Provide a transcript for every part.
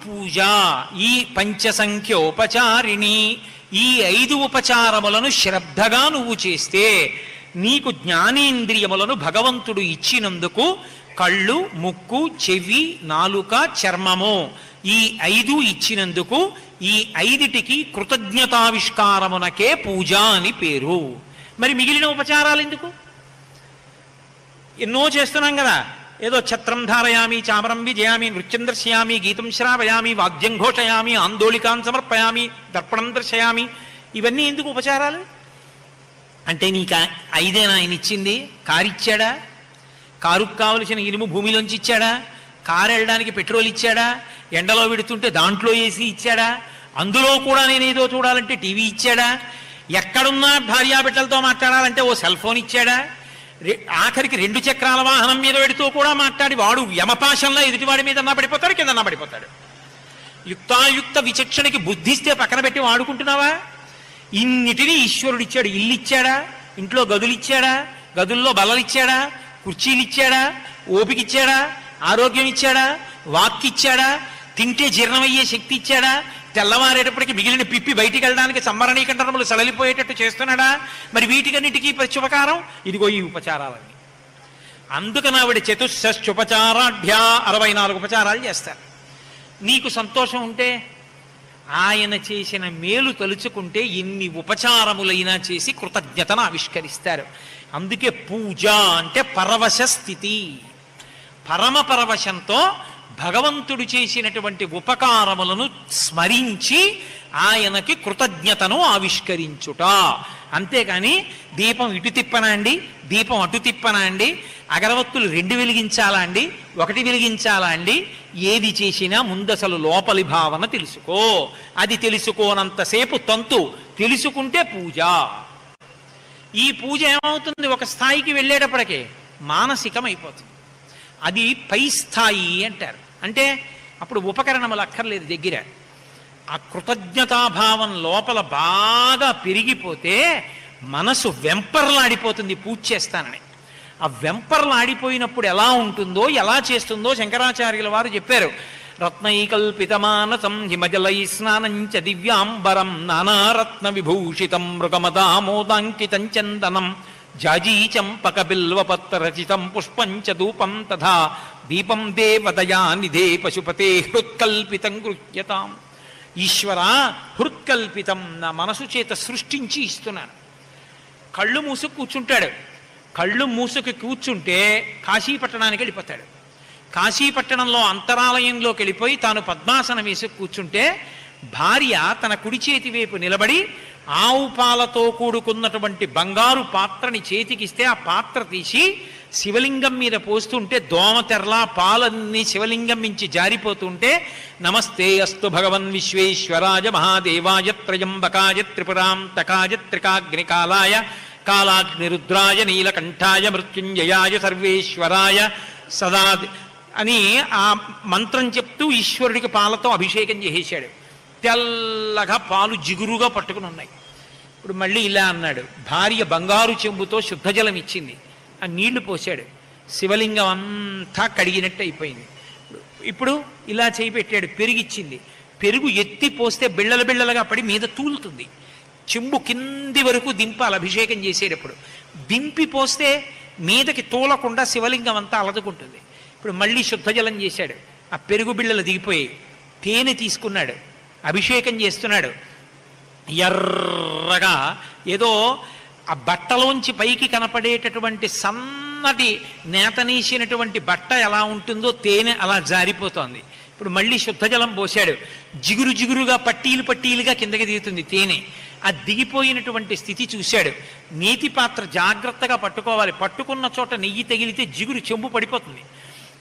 పూజ. ఈ పంచసంఖ్యోపచారిణి, ఈ 5 ఉపచారములను శ్రద్ధగా నువ్వు చేస్తే నీకు జ్ఞానేంద్రియములను భగవంతుడు ఇచ్చినందుకు కళ్ళు, ముక్కు, చెవి, నాలుక, చర్మము ఈ 5 ఇచ్చినందుకు ఈ 5టికి కృతజ్ఞతావిష్కారమునకే పూజ అని పేరు. మరి మిగిలిన ఉపచారాలు ఎందుకు? ఎన్నో చేస్తున్నాం కదా. ఏదో ఛత్రం ధారయామి, చామరం విజయామి, నృత్యం దర్శయామి, గీతం శ్రావయామి, వాద్యం ఘోషయామి, ఆందోళికాన్ సమర్పయామి, దర్పణం దర్శయామి. ఇవన్నీ ఎందుకు ఉపచారాలు? అంటే నీకు 5 ఆయన ఇచ్చింది? కారు ఇచ్చాడా? కారుకు కావలసిన ఇనుము భూమిలోంచి ఇచ్చాడా? కారు వెళ్ళడానికి పెట్రోల్ ఇచ్చాడా? ఎండలో పెడుతుంటే దాంట్లో ఏసీ ఇచ్చాడా? అందులో కూడా నేనేదో చూడాలంటే టీవీ ఇచ్చాడా? ఎక్కడున్నా భార్యాబిడ్డలతో మాట్లాడాలంటే ఓ సెల్ ఫోన్ ఇచ్చాడా? ఆఖరికి 2 చక్రాల వాహనం మీద పెడుతూ కూడా మాట్లాడి వాడు యమపాశంలో ఎదుటివాడి మీద పడిపోతాడు, కింద పడిపోతాడు. యుక్తాయుక్త విచక్షణకి బుద్ధిస్తే పక్కన పెట్టి వాడుకుంటున్నావా? ఇన్నిటినీ ఈశ్వరుడు ఇచ్చాడు. ఇల్లు ఇచ్చాడా? ఇంట్లో గదులు ఇచ్చాడా? గదుల్లో బల్లలు ఇచ్చాడా? కుర్చీలు ఇచ్చాడా? ఓపిక ఇచ్చాడా? ఆరోగ్యం ఇచ్చాడా? వాక్ ఇచ్చాడా? తింటే జీర్ణమయ్యే శక్తి ఇచ్చాడా? తెల్లవారేటప్పటికి మిగిలిన పిప్పి బయటికి వెళ్ళడానికి సంవరణీకంఠనములు సడలిపోయేటట్టు చేస్తున్నాడా? మరి వీటికన్నిటికీ ప్రత్యుపకారం ఇదిగో ఈ ఉపచారాలన్నీ. అందుకని ఆవిడ చతుశ్చోపచారాఢ్యా 64 ఉపచారాలు చేస్తారు. నీకు సంతోషం ఉంటే ఆయన చేసిన మేలు తలుచుకుంటే ఎన్ని ఉపచారములైనా చేసి కృతజ్ఞతను ఆవిష్కరిస్తారు. అందుకే పూజ అంటే పరవశ స్థితి. పరమ పరవశంతో భగవంతుడు చేసినటువంటి ఉపకారములను స్మరించి ఆయనకి కృతజ్ఞతను ఆవిష్కరించుట. అంతేకాని దీపం ఇటు తిప్పనా అండి, దీపం అటు తిప్పనా అండి, అగరవత్తులు 2 వెలిగించాలా అండి, 1 వెలిగించాలా అండి, ఏది చేసినా ముందసలు లోపలి భావన తెలుసుకో. అది తెలుసుకోనంతసేపు తంతు, తెలుసుకుంటే పూజ. ఈ పూజ ఏమవుతుంది? ఒక స్థాయికి వెళ్ళేటప్పటికే మానసికమైపోతుంది. అది పై స్థాయి అంటారు. అంటే అప్పుడు ఉపకరణములు అక్కర్లేదు దగ్గర. ఆ కృతజ్ఞతాభావం లోపల బాగా పెరిగిపోతే మనసు వెంపర్లాడిపోతుంది పూజ చేస్తానని. ఆ వెంపర్లాడిపోయినప్పుడు ఎలా ఉంటుందో, ఎలా చేస్తుందో శంకరాచార్యుల వారు చెప్పారు. రత్నైకల్పితమానసం హిమజలై స్నానంచ దివ్యాంబరం నానారత్న విభూషితం మృగమదామోదాంకితం చందనం జాజీచంపక బిల్వపత్రరచితం పుష్పంచ ధూపం తథా దీపం దేవదయానిధే పశుపతే హృత్కల్పితం గృహ్యతాం. ఈశ్వర, హృత్కల్పితం నా మనసు చేత సృష్టించి ఇస్తున్నాను. కళ్ళు మూసుకు కూర్చుంటాడు. కళ్ళు మూసుకు కూర్చుంటే కాశీపట్టణానికి వెళ్ళిపోతాడు. కాశీపట్టణంలో అంతరాలయంలోకి వెళ్ళిపోయి తాను పద్మాసనం వేసి కూర్చుంటే భార్య తన కుడి చేతి వైపు నిలబడి ఆవు పాలతో కూడుకున్నటువంటి బంగారు పాత్రని చేతికిస్తే ఆ పాత్ర తీసి శివలింగం మీద పోస్తుంటే దోమతెరలా పాలన్నీ శివలింగం మించి జారిపోతుంటే నమస్తే అస్తు భగవన్ విశ్వేశ్వరాయ మహాదేవాయ త్రయంబకాయ త్రిపురాంతకాయ త్రికాగ్నికాలాయ కాలాగ్నిరుద్రాయ నీలకంఠాయ మృత్యుంజయాయ సర్వేశ్వరాయ సదా అని ఆ మంత్రం చెప్తూ ఈశ్వరుడికి పాలతో అభిషేకం చేసేశాడు. తెల్లగా పాలు జిగురుగా పట్టుకుని ఉన్నాయి. ఇప్పుడు మళ్ళీ ఇలా అన్నాడు. భార్య బంగారు చెంబుతో శుద్ధజలం ఇచ్చింది. ఆ నీళ్లు పోశాడు. శివలింగం అంతా కడిగినట్టు అయిపోయింది. ఇప్పుడు ఇలా చేయి పెట్టాడు. పెరుగిచ్చింది. పెరుగు ఎత్తి పోస్తే బిళ్ళలు బిళ్ళలుగా పడి మీద తూలుతుంది. చెంబు కింది వరకు దింపాలి అభిషేకం చేసేటప్పుడు. దింపి పోస్తే మీదకి తూలకుండా శివలింగం అంతా అలదుకుంటుంది. ఇప్పుడు మళ్ళీ శుద్ధజలం చేశాడు. ఆ పెరుగు బిళ్ళలు దిగిపోయి తేనె తీసుకున్నాడు. అభిషేకం చేస్తున్నాడు. ఎర్రగా ఏదో ఆ బట్టలోంచి పైకి కనపడేటటువంటి సన్నటి నేతనీసినటువంటి బట్ట ఎలా ఉంటుందో తేనె అలా జారిపోతోంది. ఇప్పుడు మళ్ళీ శుద్ధజలం పోశాడు. జిగురు జిగురుగా పట్టీలు పట్టీలుగా కిందకి దిగుతుంది తేనె. ఆ దిగిపోయినటువంటి స్థితి చూశాడు. నేతి పాత్ర జాగ్రత్తగా పట్టుకోవాలి. పట్టుకున్న చోట నెయ్యి తగిలితే జిగురు చెంబు పడిపోతుంది.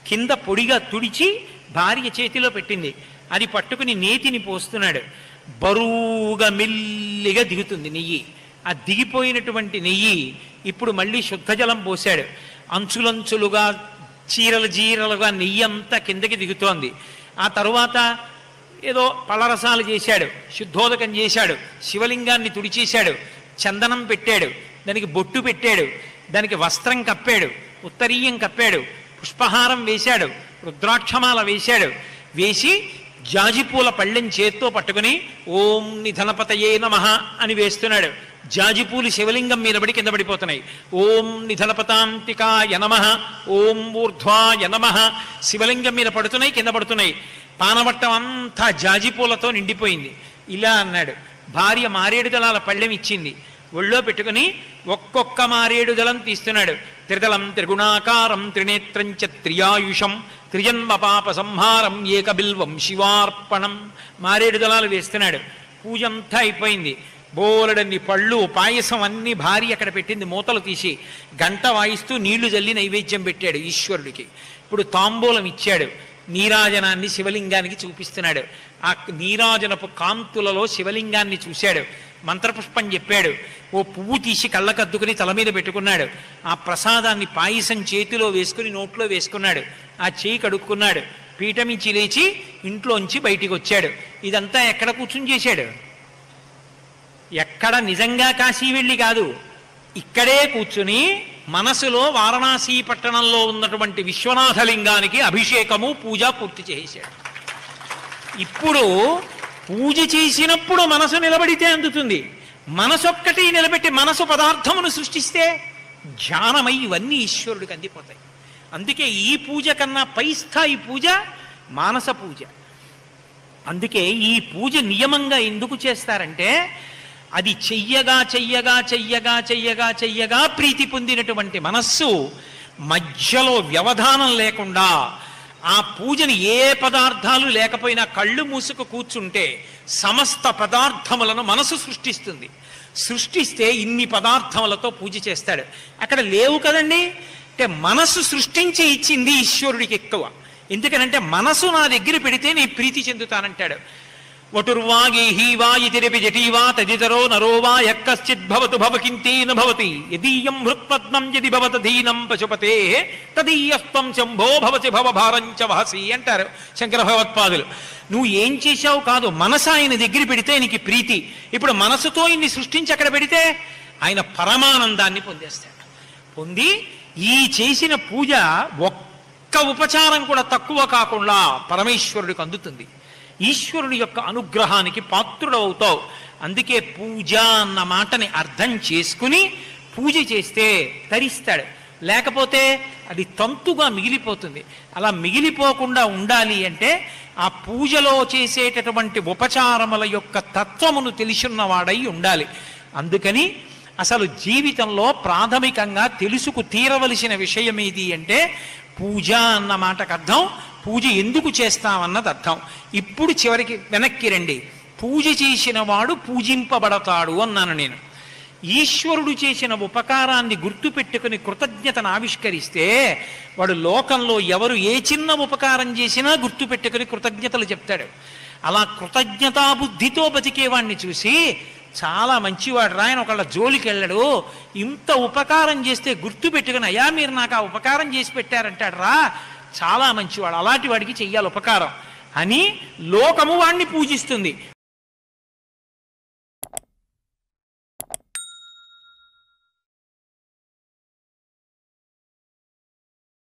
కింద పొడిగా తుడిచి భార్య చేతిలో పెట్టింది. అది పట్టుకుని నేతిని పోస్తున్నాడు. బరువుగా మెల్లిగా దిగుతుంది నెయ్యి. ఆ దిగిపోయినటువంటి నెయ్యి ఇప్పుడు మళ్ళీ శుద్ధజలం పోశాడు. అంచులంచులుగా చీరలు జీరలుగా నెయ్యి అంతా కిందకి దిగుతోంది. ఆ తరువాత ఏదో పళ్ళరసాలు చేశాడు. శుద్ధోదకం చేశాడు. శివలింగాన్ని తుడిచేశాడు. చందనం పెట్టాడు. దానికి బొట్టు పెట్టాడు. దానికి వస్త్రం కప్పాడు. ఉత్తరీయం కప్పాడు. పుష్పహారం వేశాడు. రుద్రాక్షమాల వేశాడు. వేసి జాజిపూల పళ్ళెం చేత్తో పట్టుకుని ఓం నిధనపతయే నమః అని వేస్తున్నాడు. జాజిపూలు శివలింగం మీద పడి కింద పడిపోతున్నాయి. ఓం నిధనపతాంతికాయ నమః, ఓం ఊర్ధ్వాయ నమః. శివలింగం మీద పడుతున్నాయి, కింద పడుతున్నాయి. పానవట్టం అంతా జాజిపూలతో నిండిపోయింది. ఇలా అన్నాడు. భార్య మారేడు దళాల పళ్ళెం ఇచ్చింది. ఒళ్ళో పెట్టుకుని ఒక్కొక్క మారేడు దళం తీస్తున్నాడు. త్రిదళం త్రిగుణాకారం త్రినేత్రం చ త్రియాయుషం త్రిజన్మ పాప సంహారం ఏకబిల్వం శివార్పణం. మారేడు దళాలు వేస్తున్నాడు. పూజ అంతా అయిపోయింది. బోలెడన్ని పళ్ళు పాయసం అన్ని భార్య అక్కడ పెట్టింది. మూతలు తీసి గంట వాయిస్తూ నీళ్లు జల్లి నైవేద్యం పెట్టాడు ఈశ్వరుడికి. ఇప్పుడు తాంబూలం ఇచ్చాడు. నీరాజనాన్ని శివలింగానికి చూపిస్తున్నాడు. ఆ నీరాజనపు కాంతులలో శివలింగాన్ని చూశాడు. మంత్రపుష్పం చెప్పాడు. ఓ పువ్వు తీసి కళ్ళకద్దుకుని తల మీద పెట్టుకున్నాడు. ఆ ప్రసాదాన్ని పాయసం చేతిలో వేసుకుని నోట్లో వేసుకున్నాడు. ఆ చేయి కడుక్కున్నాడు. పీఠమించి లేచి ఇంట్లోంచి బయటికి వచ్చాడు. ఇదంతా ఎక్కడ కూర్చుని చేశాడు? ఎక్కడ నిజంగా కాశీ వెళ్ళి కాదు, ఇక్కడే కూర్చుని మనసులో వారణాసి పట్టణంలో ఉన్నటువంటి విశ్వనాథలింగానికి అభిషేకము పూజ పూర్తి చేశాడు. ఇప్పుడు పూజ చేసినప్పుడు మనసు నిలబడితే అందుతుంది. మనసొక్కటి నిలబెట్టి మనసు పదార్థమును సృష్టిస్తే ధ్యానమై ఇవన్నీ ఈశ్వరుడికి అందిపోతాయి. అందుకే ఈ పూజ కన్నా పై స్థాయి పూజ మానస పూజ. అందుకే ఈ పూజ నియమంగా ఎందుకు చేస్తారంటే అది చెయ్యగా చెయ్యగా చెయ్యగా చెయ్యగా చెయ్యగా ప్రీతి పొందినటువంటి మనస్సు మధ్యలో వ్యవధానం లేకుండా ఆ పూజని ఏ పదార్థాలు లేకపోయినా కళ్ళు మూసుకు కూర్చుంటే సమస్త పదార్థములను మనసు సృష్టిస్తుంది. సృష్టిస్తే ఇన్ని పదార్థములతో పూజ చేస్తాడు. అక్కడ లేవు కదండి. అంటే మనసు సృష్టించి ఇచ్చింది ఈశ్వరుడికి ఎక్కువ. ఎందుకనంటే మనసు నా దగ్గర పెడితే నేను ప్రీతి చెందుతానంటాడు. వటుర్వాగేహీ వా ఇతిరపి జటీవా తదితరో నరో వా యక్కశ్చిద్భవతు భవకింతేన భవతి యదీయం హృత్పద్మం యది భవతధీనం పశుపతే తదీయస్త్వం శంభో భవతి భవభారంచ వహసి అంటారు శంకర భగవత్పాదులు. నువ్వు ఏం చేశావు కాదు, మనసు ఆయన దగ్గర పెడితే నీకు ప్రీతి. ఇప్పుడు మనసుతో ఇన్ని సృష్టించి అక్కడ పెడితే ఆయన పరమానందాన్ని పొందేస్తాడు. పొంది ఈ చేసిన పూజ ఒక్క ఉపచారం కూడా తక్కువ కాకుండా పరమేశ్వరుడికి అందుతుంది. ఈశ్వరుని యొక్క అనుగ్రహానికి పాత్రుడవుతావు. అందుకే పూజ అన్న మాటని అర్థం చేసుకుని పూజ చేస్తే తరిస్తాడు. లేకపోతే అది తంతుగా మిగిలిపోతుంది. అలా మిగిలిపోకుండా ఉండాలి అంటే ఆ పూజలో చేసేటటువంటి ఉపచారముల యొక్క తత్వమును తెలిసిన్నవాడై ఉండాలి. అందుకని అసలు జీవితంలో ప్రాథమికంగా తెలుసుకు తీరవలసిన విషయం ఏది అంటే పూజ అన్న మాటకు అర్థం పూజ ఎందుకు చేస్తామన్నది అర్థం. ఇప్పుడు చివరికి వెనక్కి రండి. పూజ చేసిన వాడు పూజింపబడతాడు అన్నాను నేను. ఈశ్వరుడు చేసిన ఉపకారాన్ని గుర్తుపెట్టుకుని కృతజ్ఞతను ఆవిష్కరిస్తే వాడు లోకంలో ఎవరు ఏ చిన్న ఉపకారం చేసినా గుర్తుపెట్టుకుని కృతజ్ఞతలు చెప్తాడు. అలా కృతజ్ఞతాబుద్ధితో బతికేవాడిని చూసి చాలా మంచివాడు రా, ఆయన ఒకళ్ళ జోలికి వెళ్ళడు, ఇంత ఉపకారం చేస్తే గుర్తుపెట్టుకుని అయ్యా మీరు నాకు ఆ ఉపకారం చేసి పెట్టారంటాడు రా, చాలా మంచివాడు, అలాంటి వాడికి చెయ్యాలి ఉపకారం అని లోకము వాడిని పూజిస్తుంది.